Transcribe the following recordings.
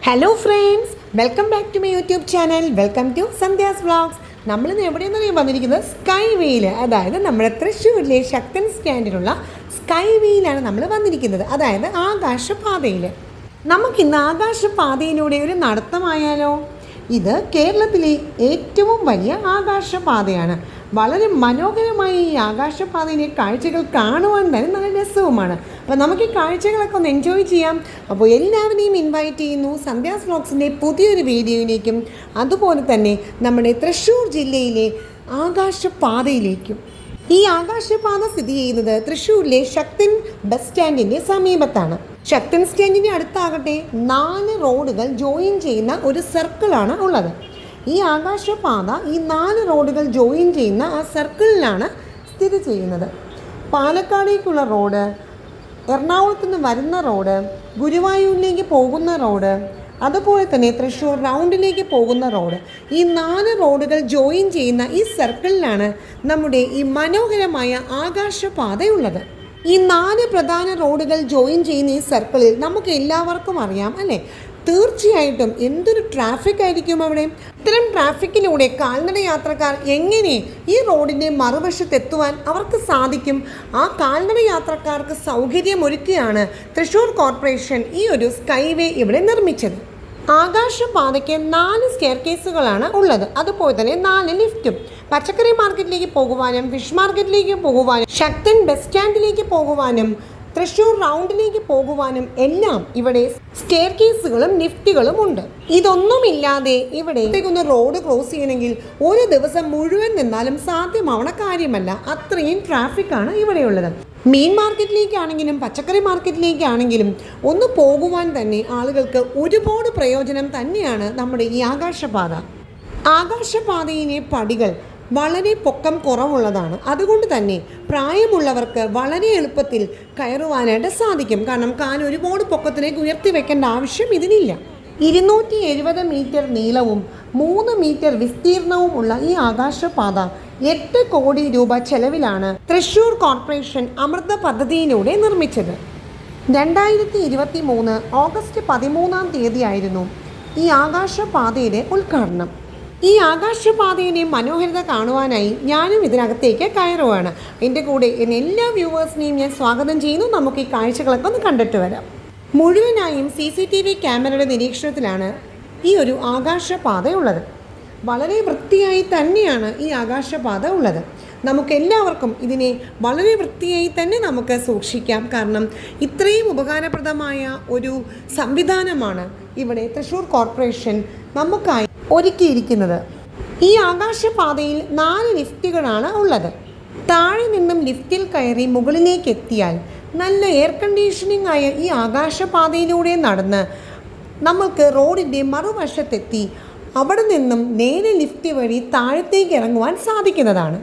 Hello friends, welcome back to my YouTube channel. Welcome to Sandhya's vlogs. നമ്മളിന്ന് എവിടെയെന്ന് വന്നിരിക്കുന്നത് sky വേയിൽ, അതായത് നമ്മുടെ തൃശ്ശൂരിലെ ശക്തൻ സ്റ്റാൻഡിലുള്ള സ്കൈ വേയിലാണ് നമ്മൾ വന്നിരിക്കുന്നത്, അതായത് ആകാശപാതയിൽ. നമുക്കിന്ന് ആകാശപാതയിലൂടെ ഒരു നടത്തമായാലോ? ഇത് കേരളത്തിലെ ഏറ്റവും വലിയ ആകാശപാതയാണ്. വളരെ മനോഹരമായ ഈ ആകാശപാതയിലെ കാഴ്ചകൾ കാണുവാൻ തന്നെ നല്ല രസവുമാണ്. അപ്പോൾ നമുക്ക് ഈ കാഴ്ചകളൊക്കെ ഒന്ന് എൻജോയ് ചെയ്യാം. അപ്പോൾ എല്ലാവരെയും ഇൻവൈറ്റ് ചെയ്യുന്നു സന്ധ്യാസ് വ്ളോഗ്സിൻ്റെ പുതിയൊരു വീഡിയോയിലേക്കും അതുപോലെ തന്നെ നമ്മുടെ തൃശ്ശൂർ ജില്ലയിലെ ആകാശപാതയിലേക്കും. ഈ ആകാശപാത സ്ഥിതി ചെയ്യുന്നത് തൃശ്ശൂരിലെ ശക്തൻ ബസ് സ്റ്റാൻഡിൻ്റെ സമീപത്താണ്. ശക്തൻ സ്റ്റാൻഡിൻ്റെ അടുത്താകട്ടെ 4 റോഡുകൾ ജോയിൻ ചെയ്യുന്ന ഒരു സർക്കിളാണ് ഉള്ളത്. ഈ ആകാശപാത ഈ 4 റോഡുകൾ ജോയിൻ ചെയ്യുന്ന ആ സർക്കിളിലാണ് സ്ഥിതി ചെയ്യുന്നത്. പാലക്കാടേക്കുള്ള റോഡ്, എറണാകുളത്ത് നിന്ന് വരുന്ന റോഡ്, ഗുരുവായൂരിലേക്ക് പോകുന്ന റോഡ്, അതുപോലെ തന്നെ തൃശ്ശൂർ റൗണ്ടിലേക്ക് പോകുന്ന റോഡ്, ഈ 4 റോഡുകൾ ജോയിൻ ചെയ്യുന്ന ഈ സർക്കിളിലാണ് നമ്മുടെ ഈ മനോഹരമായ ആകാശപാതയുള്ളത്. ഈ 4 പ്രധാന റോഡുകൾ ജോയിൻ ചെയ്യുന്ന ഈ സർക്കിളിൽ നമുക്ക് എല്ലാവർക്കും അറിയാം അല്ലേ, തീർച്ചയായിട്ടും എന്തൊരു ട്രാഫിക് ആയിരിക്കും അവിടെ. ഇത്തരം ട്രാഫിക്കിലൂടെ കാൽനട യാത്രക്കാർ എങ്ങനെ ഈ റോഡിൻ്റെ മറുവശത്തെത്തുവാൻ അവർക്ക് സാധിക്കും? ആ കാൽനട യാത്രക്കാർക്ക് സൗകര്യമൊരുക്കിയാണ് തൃശ്ശൂർ കോർപ്പറേഷൻ ഈ ഒരു സ്കൈവേ ഇവിടെ നിർമ്മിച്ചത്. ആകാശപാതയ്ക്ക് 4 സ്റ്റെയർ കേസുകളാണ് ഉള്ളത്, അതുപോലെ തന്നെ 4 ലിഫ്റ്റും. പച്ചക്കറി മാർക്കറ്റിലേക്ക് പോകുവാനും ഫിഷ് മാർക്കറ്റിലേക്ക് പോകുവാനും ശക്തൻ ബസ് സ്റ്റാൻഡിലേക്ക് പോകുവാനും തൃശ്ശൂർ റൗണ്ടിലേക്ക് പോകുവാനും എല്ലാം ഇവിടെ സ്റ്റെയർ കേസുകളും ലിഫ്റ്റുകളും ഉണ്ട്. ഇതൊന്നുമില്ലാതെ ഇവിടെ ഒന്ന് റോഡ് ക്രോസ് ചെയ്യണമെങ്കിൽ ഒരു ദിവസം മുഴുവൻ നിന്നാലും സാധ്യമാവണ കാര്യമല്ല, അത്രയും ട്രാഫിക്കാണ് ഇവിടെയുള്ളത്. മീൻ മാർക്കറ്റിലേക്കാണെങ്കിലും പച്ചക്കറി മാർക്കറ്റിലേക്കാണെങ്കിലും ഒന്ന് പോകുവാൻ തന്നെ ആളുകൾക്ക് ഒരുപാട് പ്രയോജനം തന്നെയാണ് നമ്മുടെ ഈ ആകാശപാത. ആകാശപാതയിലെ പടികൾ വളരെ പൊക്കം കുറവുള്ളതാണ്. അതുകൊണ്ട് തന്നെ പ്രായമുള്ളവർക്ക് വളരെ എളുപ്പത്തിൽ കയറുവാനായിട്ട് സാധിക്കും. കാരണം കാൽ ഒരുപാട് പൊക്കത്തിലേക്ക് ഉയർത്തി വെക്കേണ്ട ആവശ്യം ഇതിനില്ല. 270 മീറ്റർ നീളവും 3 മീറ്റർ വിസ്തീർണവും ഉള്ള ഈ ആകാശപാത 8 കോടി രൂപ ചെലവിലാണ് തൃശ്ശൂർ കോർപ്പറേഷൻ അമൃത പദ്ധതിയിലൂടെ നിർമ്മിച്ചത്. 2023 ഓഗസ്റ്റ് 13-ാം തീയതിയായിരുന്നു ഈ ആകാശപാതയുടെ ഉദ്ഘാടനം. ഈ ആകാശപാതയുടെ മനോഹരത കാണുവാനായി ഞാനും ഇതിനകത്തേക്ക് കയറുവാണ്. എൻ്റെ കൂടെ എല്ലാ വ്യൂവേഴ്സിനെയും ഞാൻ സ്വാഗതം ചെയ്യുന്നു. നമുക്ക് ഈ കാഴ്ചകളൊക്കെ ഒന്ന് കണ്ടിട്ട് വരാം. മുഴുവനായും CCTV ക്യാമറയുടെ നിരീക്ഷണത്തിലാണ് ഈ ഒരു ആകാശപാത ഉള്ളത്. വളരെ വൃത്തിയായി തന്നെയാണ് ഈ ആകാശപാത ഉള്ളത്. നമുക്കെല്ലാവർക്കും ഇതിനെ വളരെ വൃത്തിയായി തന്നെ നമുക്ക് സൂക്ഷിക്കാം. കാരണം ഇത്രയും ഉപകാരപ്രദമായ ഒരു സംവിധാനമാണ് ഇവിടെ തൃശ്ശൂർ കോർപ്പറേഷൻ നമുക്കായി ഒരുക്കിയിരിക്കുന്നത്. ഈ ആകാശപാതയിൽ 4 ലിഫ്റ്റുകളാണ് ഉള്ളത്. താഴെ നിന്നും ലിഫ്റ്റിൽ കയറി മുകളിലേക്ക് എത്തിയാൽ നല്ല എയർ കണ്ടീഷനിങ് ആയ ഈ ആകാശപാതയിലൂടെ നടന്ന് നമ്മൾക്ക് റോഡിൻ്റെ മറുവശത്തെത്തി അവിടെ നിന്നും നേരെ ലിഫ്റ്റ് വഴി താഴത്തേക്ക് ഇറങ്ങുവാൻ സാധിക്കുന്നതാണ്.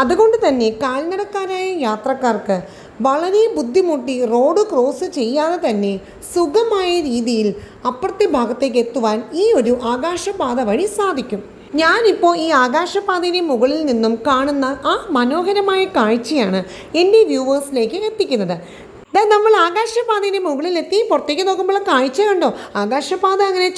അതുകൊണ്ട് തന്നെ കാൽനടക്കാരായ യാത്രക്കാർക്ക് വളരെ ബുദ്ധിമുട്ടി റോഡ് ക്രോസ് ചെയ്യാതെ തന്നെ സുഖമായ രീതിയിൽ അപ്പുറത്തെ ഭാഗത്തേക്ക് എത്തുവാൻ ഈ ഒരു ആകാശപാത വഴി സാധിക്കും. ഞാനിപ്പോൾ ഈ ആകാശപാതയുടെ മുകളിൽ നിന്നും കാണുന്ന ആ മനോഹരമായ കാഴ്ചയാണ് എൻ്റെ വ്യൂവേഴ്സിലേക്ക് എത്തിക്കുന്നത്. നമ്മൾ ആകാശപാതയുടെ മുകളിലെത്തി പുറത്തേക്ക് നോക്കുമ്പോൾ കാഴ്ച കണ്ടോ? ആകാശപാത അങ്ങനെ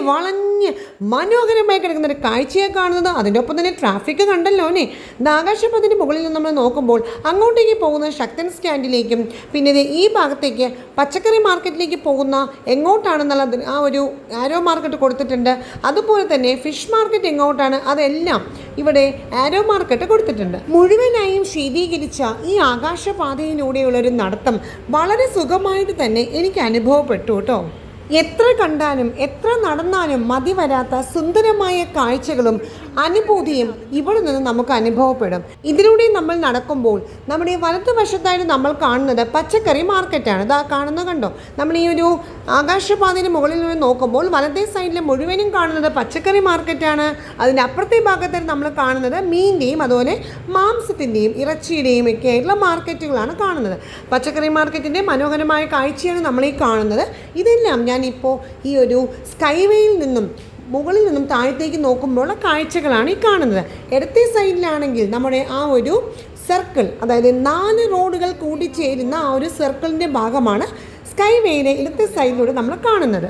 വളഞ്ഞ് മനോഹരമായി കിടക്കുന്ന ഒരു കാഴ്ചയെ കാണുന്നത്. അതിൻ്റെ ഒപ്പം തന്നെ ട്രാഫിക് കണ്ടല്ലോ അല്ലേ. ആകാശപാതയുടെ മുകളിൽ നിന്ന് നമ്മൾ നോക്കുമ്പോൾ അങ്ങോട്ടേക്ക് പോകുന്ന ശക്തൻ സ്റ്റാൻഡിലേക്കും പിന്നെ ഈ ഭാഗത്തേക്ക് പച്ചക്കറി മാർക്കറ്റിലേക്ക് പോകുന്ന എങ്ങോട്ടാണെന്നുള്ള ആ ഒരു ആരോ മാർക്കറ്റ് കൊടുത്തിട്ടുണ്ട്. അതുപോലെ തന്നെ ഫിഷ് മാർക്കറ്റ് എങ്ങോട്ടാണ് അതെല്ലാം ഇവിടെ ആരോ മാർക്കറ്റ് കൊടുത്തിട്ടുണ്ട്. മുഴുവനായും ശീതീകരിച്ച ഈ ആകാശപാതയിലൂടെയുള്ളൊരു നടത്തം വളരെ സുഖമായിട്ട് തന്നെ എനിക്ക് അനുഭവപ്പെട്ടു കേട്ടോ. എത്ര കണ്ടാലും എത്ര നടന്നാലും മതി വരാത്ത സുന്ദരമായ കാഴ്ചകളും അനുഭൂതിയും ഇവിടെ നിന്ന് നമുക്ക് അനുഭവപ്പെടും. ഇതിലൂടെ നമ്മൾ നടക്കുമ്പോൾ നമ്മുടെ വലതുവശത്തായിട്ട് നമ്മൾ കാണുന്നത് പച്ചക്കറി മാർക്കറ്റാണ്. ഇതാ കാണുന്നത് കണ്ടോ? നമ്മൾ ഈ ഒരു ആകാശപാതയുടെ മുകളിൽ നിന്ന് നോക്കുമ്പോൾ വലതേ സൈഡിൽ മുഴുവനും കാണുന്നത് പച്ചക്കറി മാർക്കറ്റാണ്. അതിൻ്റെ അപ്പുറത്തെ ഭാഗത്ത് നമ്മൾ കാണുന്നത് മീനിൻ്റെയും അതുപോലെ മാംസത്തിൻ്റെയും ഇറച്ചിയുടെയും ഒക്കെ ആയിട്ടുള്ള മാർക്കറ്റുകളാണ് കാണുന്നത്. പച്ചക്കറി മാർക്കറ്റിൻ്റെ മനോഹരമായ കാഴ്ചയാണ് നമ്മളീ കാണുന്നത്. ഇതെല്ലാം ഞാനിപ്പോൾ ഈ ഒരു സ്കൈവേയിൽ നിന്നും മുകളിൽ നിന്നും താഴത്തേക്ക് നോക്കുമ്പോഴുള്ള കാഴ്ചകളാണ് ഈ കാണുന്നത്. ഇടത്തെ സൈഡിലാണെങ്കിൽ നമ്മുടെ ആ ഒരു സർക്കിൾ, അതായത് 4 റോഡുകൾ കൂടിച്ചേരുന്ന ആ ഒരു സർക്കിളിൻ്റെ ഭാഗമാണ് സ്കൈവേയുടെ ഇടത്തെ സൈഡിലൂടെ നമ്മൾ കാണുന്നത്.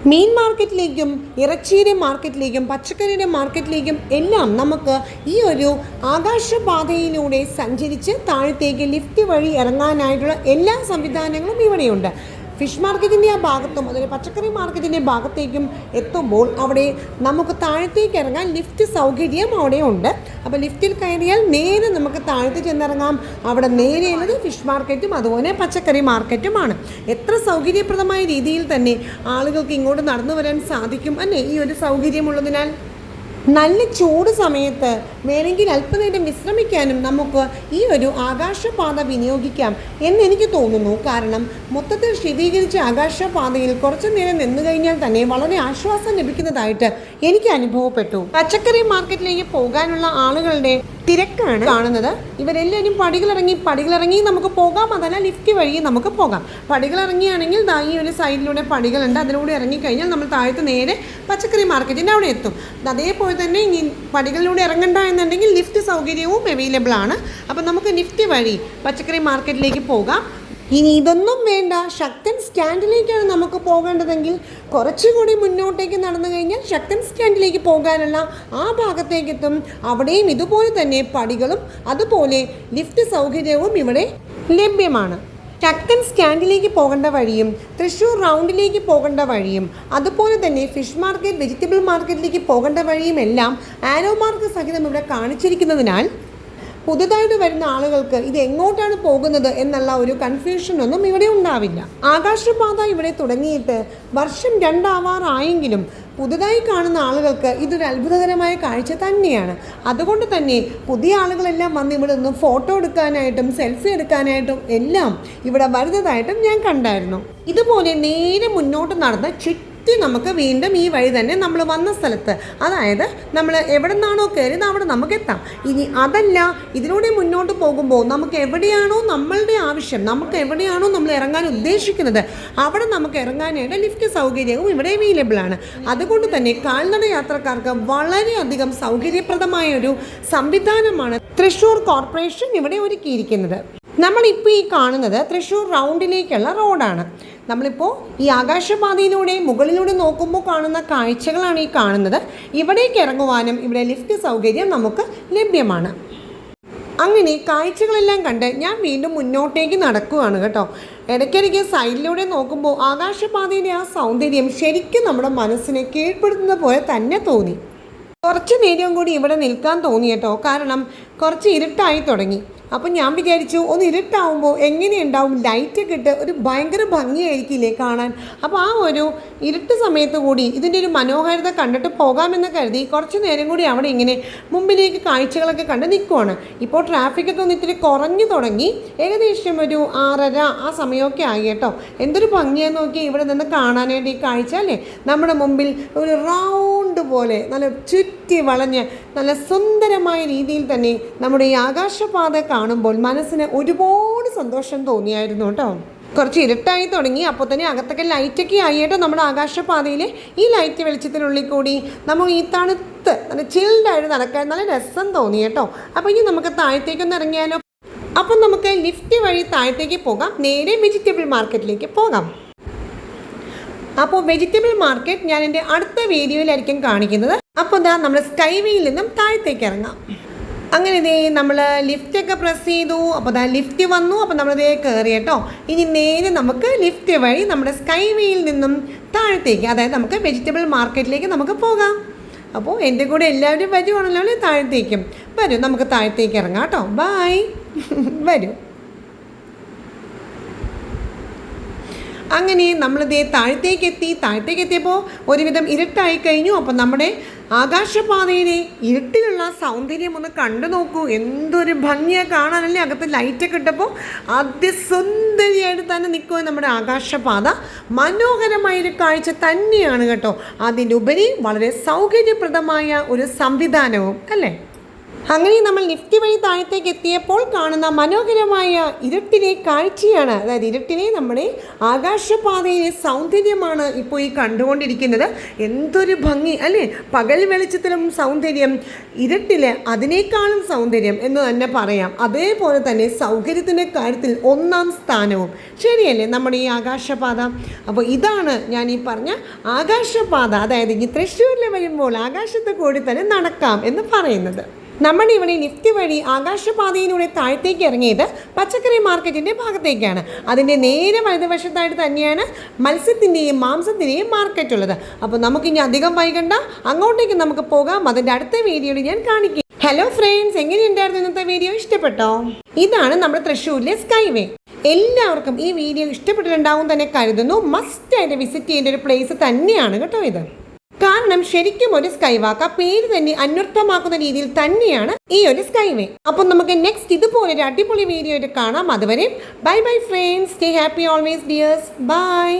മീൻ മാർക്കറ്റിലേക്കും ഇറച്ചിയുടെ മാർക്കറ്റിലേക്കും പച്ചക്കറിയുടെ മാർക്കറ്റിലേക്കും എല്ലാം നമുക്ക് ഈ ഒരു ആകാശപാതയിലൂടെ സഞ്ചരിച്ച് താഴത്തേക്ക് ലിഫ്റ്റ് വഴി ഇറങ്ങാനായിട്ടുള്ള എല്ലാ സംവിധാനങ്ങളും ഇവിടെയുണ്ട്. ഫിഷ് മാർക്കറ്റിൻ്റെ ആ ഭാഗത്തും അതുപോലെ പച്ചക്കറി മാർക്കറ്റിൻ്റെ ഭാഗത്തേക്കും എത്തുമ്പോൾ അവിടെ നമുക്ക് താഴത്തേക്ക് ഇറങ്ങാൻ ലിഫ്റ്റ് സൗകര്യം അവിടെ ഉണ്ട്. അപ്പോൾ ലിഫ്റ്റിൽ കയറിയാൽ നേരെ നമുക്ക് താഴത്ത് ചെന്നിറങ്ങാം. അവിടെ നേരെയുള്ളത് ഫിഷ് മാർക്കറ്റും അതുപോലെ പച്ചക്കറി മാർക്കറ്റുമാണ്. എത്ര സൗകര്യപ്രദമായ രീതിയിൽ തന്നെ ആളുകൾക്ക് ഇങ്ങോട്ട് നടന്നു വരാൻ സാധിക്കും അല്ലേ, ഈ ഒരു സൗകര്യമുള്ളതിനാൽ. നല്ല ചൂട് സമയത്ത് വേണമെങ്കിൽ അല്പനേരം വിശ്രമിക്കാനും നമുക്ക് ഈ ഒരു ആകാശപാത വിനിയോഗിക്കാം എന്നെനിക്ക് തോന്നുന്നു. കാരണം മൊത്തത്തിൽ ശീതീകരിച്ച ആകാശപാതയിൽ കുറച്ചു നേരം നിന്നു കഴിഞ്ഞാൽ തന്നെ വളരെ ആശ്വാസം ലഭിക്കുന്നതായിട്ട് എനിക്ക് അനുഭവപ്പെട്ടു. പച്ചക്കറി മാർക്കറ്റിലേക്ക് പോകാനുള്ള ആളുകളുടെ തിരക്കാണ് കാണുന്നത്. ഇവരെല്ലാവരും പടികളിറങ്ങി നമുക്ക് പോകാം, അതല്ല ലിഫ്റ്റ് വഴി നമുക്ക് പോകാം. പടികളിറങ്ങിയാണെങ്കിൽ ഈ ഒരു സൈഡിലൂടെ പടികളുണ്ട്, അതിലൂടെ ഇറങ്ങിക്കഴിഞ്ഞാൽ നമ്മൾ താഴത്ത് നേരെ പച്ചക്കറി മാർക്കറ്റിൻ്റെ അവിടെ എത്തും. അതേപോലെ തന്നെ ഇനി പടികളിലൂടെ ഇറങ്ങണ്ട എന്നുണ്ടെങ്കിൽ ലിഫ്റ്റ് സൗകര്യവും അവൈലബിൾ ആണ്. അപ്പം നമുക്ക് ലിഫ്റ്റ് വഴി പച്ചക്കറി മാർക്കറ്റിലേക്ക് പോകാം. ഇനി ഇതൊന്നും വേണ്ട, ശക്തൻ സ്റ്റാൻഡിലേക്കാണ് നമുക്ക് പോകേണ്ടതെങ്കിൽ കുറച്ചുകൂടി മുന്നോട്ടേക്ക് നടന്നു കഴിഞ്ഞാൽ ശക്തൻ സ്റ്റാൻഡിലേക്ക് പോകാനുള്ള ആ ഭാഗത്തേക്ക് എത്തും. അവിടെയും ഇതുപോലെ തന്നെ പടികളും അതുപോലെ ലിഫ്റ്റ് സൗകര്യവും ഇവിടെ ലഭ്യമാണ്. ശക്തൻ സ്റ്റാൻഡിലേക്ക് പോകേണ്ട വഴിയും തൃശ്ശൂർ റൗണ്ടിലേക്ക് പോകേണ്ട വഴിയും അതുപോലെ തന്നെ ഫിഷ് മാർക്കറ്റ് വെജിറ്റബിൾ മാർക്കറ്റിലേക്ക് പോകേണ്ട വഴിയും എല്ലാം ആരോ മാർക്ക് സഹിതം ഇവിടെ കാണിച്ചിരിക്കുന്നതിനാൽ പുതുതായിട്ട് വരുന്ന ആളുകൾക്ക് ഇത് എങ്ങോട്ടാണ് പോകുന്നത് എന്നുള്ള ഒരു കൺഫ്യൂഷനൊന്നും ഇവിടെ ഉണ്ടാവില്ല. ആകാശപാത ഇവിടെ തുടങ്ങിയിട്ട് വർഷം 2 ആവാറായെങ്കിലും പുതുതായി കാണുന്ന ആളുകൾക്ക് ഇതൊരു അത്ഭുതകരമായ കാഴ്ച തന്നെയാണ്. അതുകൊണ്ട് തന്നെ പുതിയ ആളുകളെല്ലാം വന്ന് ഇവിടെ നിന്ന് ഫോട്ടോ എടുക്കാനായിട്ടും സെൽഫി എടുക്കാനായിട്ടും എല്ലാം ഇവിടെ വരുന്നതായിട്ടും ഞാൻ കണ്ടായിരുന്നു. ഇതുപോലെ നേരെ മുന്നോട്ട് നടന്ന് നമുക്ക് വീണ്ടും ഈ വഴി തന്നെ നമ്മൾ വന്ന സ്ഥലത്ത്, അതായത് നമ്മൾ എവിടെ നിന്നാണോ കയറിയത് അവിടെ നമുക്ക് എത്താം. ഇനി അതല്ല, ഇതിലൂടെ മുന്നോട്ട് പോകുമ്പോൾ നമുക്ക് എവിടെയാണോ നമ്മളുടെ ആവശ്യം, നമുക്ക് എവിടെയാണോ നമ്മൾ ഇറങ്ങാൻ ഉദ്ദേശിക്കുന്നത് അവിടെ നമുക്ക് ഇറങ്ങാനായിട്ട് ലിഫ്റ്റ് സൗകര്യവും ഇവിടെ അവൈലബിൾ ആണ്. അതുകൊണ്ട് തന്നെ കാൽനട യാത്രക്കാർക്ക് വളരെയധികം സൗകര്യപ്രദമായ ഒരു സംവിധാനമാണ് തൃശ്ശൂർ കോർപ്പറേഷൻ ഇവിടെ ഒരുക്കിയിരിക്കുന്നത്. നമ്മളിപ്പോൾ ഈ കാണുന്നത് തൃശ്ശൂർ റൗണ്ടിലേക്കുള്ള റോഡാണ്. നമ്മളിപ്പോൾ ഈ ആകാശപാതയിലൂടെ മുകളിലൂടെ നോക്കുമ്പോൾ കാണുന്ന കാഴ്ചകളാണ് ഈ കാണുന്നത്. ഇവിടേക്ക് ഇറങ്ങുവാനും ഇവിടെ ലിഫ്റ്റ് സൗകര്യം നമുക്ക് ലഭ്യമാണ്. അങ്ങനെ കാഴ്ചകളെല്ലാം കണ്ട് ഞാൻ വീണ്ടും മുന്നോട്ടേക്ക് നടക്കുകയാണ് കേട്ടോ. ഇടയ്ക്കിടയ്ക്ക് സൈഡിലൂടെ നോക്കുമ്പോൾ ആകാശപാതയുടെ ആ സൗന്ദര്യം ശരിക്കും നമ്മുടെ മനസ്സിനെ കീഴ്പ്പെടുത്തുന്ന പോലെ തന്നെ തോന്നി. കുറച്ച് നേരം കൂടി ഇവിടെ നിൽക്കാൻ തോന്നി കേട്ടോ. കാരണം കുറച്ച് ഇരുട്ടായി തുടങ്ങി. അപ്പം ഞാൻ വിചാരിച്ചു ഒന്ന് ഇരുട്ടാവുമ്പോൾ എങ്ങനെയുണ്ടാവും, ലൈറ്റൊക്കെ ഇട്ട് ഒരു ഭയങ്കര ഭംഗിയായിരിക്കില്ലേ കാണാൻ. അപ്പോൾ ആ ഒരു ഇരുട്ട് സമയത്ത് കൂടി ഇതിൻ്റെ ഒരു മനോഹാരിത കണ്ടിട്ട് പോകാമെന്ന് കരുതി കുറച്ച് നേരം കൂടി അവിടെ ഇങ്ങനെ മുമ്പിലേക്ക് കാഴ്ചകളൊക്കെ കണ്ട് നിൽക്കുവാണ്. ഇപ്പോൾ ട്രാഫിക്കൊക്കെ ഒന്ന് ഇത്തിരി കുറഞ്ഞു തുടങ്ങി. ഏകദേശം ഒരു 6:30 ആ സമയമൊക്കെ ആയി കേട്ടോ. എന്തൊരു ഭംഗിയാന്ന് നോക്കി ഇവിടെ നിന്ന് കാണാനായിട്ട് ഈ കാഴ്ച അല്ലേ. നമ്മുടെ മുമ്പിൽ ഒരു റൗണ്ട് പോലെ നല്ല ചുറ്റി വളഞ്ഞ് നല്ല സുന്ദരമായ രീതിയിൽ തന്നെ നമ്മുടെ ഈ ആകാശപാത കാണുമ്പോൾ മനസ്സിന് ഒരുപാട് സന്തോഷം തോന്നിയായിരുന്നു കേട്ടോ. കുറച്ച് ഇരുട്ടായി തുടങ്ങി. അപ്പോൾ തന്നെ അകത്തൊക്കെ ലൈറ്റൊക്കെ ആയിട്ടോ നമ്മുടെ ആകാശപാതയിൽ. ഈ ലൈറ്റ് വെളിച്ചത്തിനുള്ളിൽ കൂടി നമ്മൾ ഈ തണുത്ത് നല്ല ചിൽഡായിട്ട് നടക്കാൻ നല്ല രസം തോന്നി കേട്ടോ. അപ്പോൾ ഇനി നമുക്ക് താഴത്തേക്കൊന്ന് ഇറങ്ങിയാലോ. അപ്പം നമുക്ക് ലിഫ്റ്റ് വഴി താഴത്തേക്ക് പോകാം, നേരെ വെജിറ്റബിൾ മാർക്കറ്റിലേക്ക് പോകാം. അപ്പോൾ വെജിറ്റബിൾ മാർക്കറ്റ് ഞാൻ എൻ്റെ അടുത്ത വീഡിയോയിലായിരിക്കും കാണിക്കുന്നത്. അപ്പോൾ ഇതാ നമ്മൾ സ്കൈവേയിൽ നിന്നും താഴത്തേക്ക് ഇറങ്ങാം. അങ്ങനെ ഇതേ നമ്മൾ ലിഫ്റ്റൊക്കെ പ്രസ് ചെയ്തു. അപ്പോൾ അതാ ലിഫ്റ്റ് വന്നു. അപ്പോൾ നമ്മളിതേ കയറി കേട്ടോ. ഇനി നേരെ നമുക്ക് ലിഫ്റ്റ് വഴി നമ്മുടെ സ്കൈവേയിൽ നിന്നും താഴത്തേക്ക്, അതായത് നമുക്ക് വെജിറ്റബിൾ മാർക്കറ്റിലേക്ക് നമുക്ക് പോകാം. അപ്പോൾ എൻ്റെ കൂടെ എല്ലാവരും വരുവാണല്ലോ താഴത്തേക്കും. വരൂ, നമുക്ക് താഴത്തേക്ക് ഇറങ്ങാം കേട്ടോ. ബായ്, വരൂ. അങ്ങനെ നമ്മളിതേ താഴത്തേക്ക് എത്തിയപ്പോൾ ഒരുവിധം ഇരുട്ടായി കഴിഞ്ഞു. അപ്പം നമ്മുടെ ആകാശപാതയിലെ ഇരുട്ടിലുള്ള സൗന്ദര്യം ഒന്ന് കണ്ടു നോക്കൂ. എന്തൊരു ഭംഗിയാണ് കാണാനല്ലേ. അകത്ത് ലൈറ്റൊക്കെ ഇട്ടപ്പോൾ അതിസുന്ദരിയായിട്ട് തന്നെ നിൽക്കുക നമ്മുടെ ആകാശപാത. മനോഹരമായൊരു കാഴ്ച തന്നെയാണ് കേട്ടോ. അതിലുപരി വളരെ സൗകര്യപ്രദമായ ഒരു സംവിധാനവും അല്ലേ. അങ്ങനെ നമ്മൾ ലിഫ്റ്റ് വഴി താഴത്തേക്ക് എത്തിയപ്പോൾ കാണുന്ന മനോഹരമായ ഇരുട്ടിലെ കാഴ്ചയാണ്. അതായത് ഇരുട്ടിനെ നമ്മുടെ ആകാശപാതയിലെ സൗന്ദര്യമാണ് ഇപ്പോൾ ഈ കണ്ടുകൊണ്ടിരിക്കുന്നത്. എന്തൊരു ഭംഗി അല്ലേ! പകൽ വെളിച്ചത്തിലും സൗന്ദര്യം, ഇരുട്ടിൽ അതിനേക്കാളും സൗന്ദര്യം എന്ന് തന്നെ പറയാം. അതേപോലെ തന്നെ സൗകര്യത്തിൻ്റെ കാര്യത്തിൽ ഒന്നാം സ്ഥാനവും. ശരിയല്ലേ നമ്മുടെ ഈ ആകാശപാത? അപ്പോൾ ഇതാണ് ഞാൻ ഈ പറഞ്ഞ ആകാശപാത. അതായത് ഈ തൃശ്ശൂരിൽ വരുമ്പോൾ ആകാശത്ത് കൂടി തന്നെ നടക്കാം എന്ന് പറയുന്നത്. നമ്മുടെ ഇവിടെ ലിഫ്റ്റ് വഴി ആകാശപാതയിലൂടെ താഴത്തേക്ക് ഇറങ്ങിയത് പച്ചക്കറി മാർക്കറ്റിൻ്റെ ഭാഗത്തേക്കാണ്. അതിൻ്റെ നേരെ വലതുവശത്തായിട്ട് തന്നെയാണ് മത്സ്യത്തിൻ്റെയും മാംസത്തിൻ്റെയും മാർക്കറ്റ് ഉള്ളത്. അപ്പോൾ നമുക്കിനി അധികം വൈകണ്ട, അങ്ങോട്ടേക്ക് നമുക്ക് പോകാം. അതിൻ്റെ അടുത്ത വീഡിയോയിൽ ഞാൻ കാണിക്കും. ഹലോ ഫ്രണ്ട്സ്, എങ്ങനെയുണ്ടായിരുന്നു ഇന്നത്തെ വീഡിയോ? ഇഷ്ടപ്പെട്ടോ? ഇതാണ് നമ്മുടെ തൃശ്ശൂരിലെ സ്കൈവേ. എല്ലാവർക്കും ഈ വീഡിയോ ഇഷ്ടപ്പെട്ടിട്ടുണ്ടാവും തന്നെ കരുതുന്നു. മസ്റ്റായിട്ട് വിസിറ്റ് ചെയ്യേണ്ട ഒരു പ്ലേസ് തന്നെയാണ് കേട്ടോ ഇത്. കാരണം ശരിക്കും ഒരു സ്കൈവാക്ക്, ആ പേര് തന്നെ അന്വർത്ഥമാക്കുന്ന രീതിയിൽ തന്നെയാണ് ഈ ഒരു സ്കൈവേ. അപ്പം നമുക്ക് നെക്സ്റ്റ് ഇതുപോലെ ഒരു അടിപൊളി വീഡിയോ ആയിട്ട് കാണാം. അതുവരെ bye bye friends, stay happy always dears, by.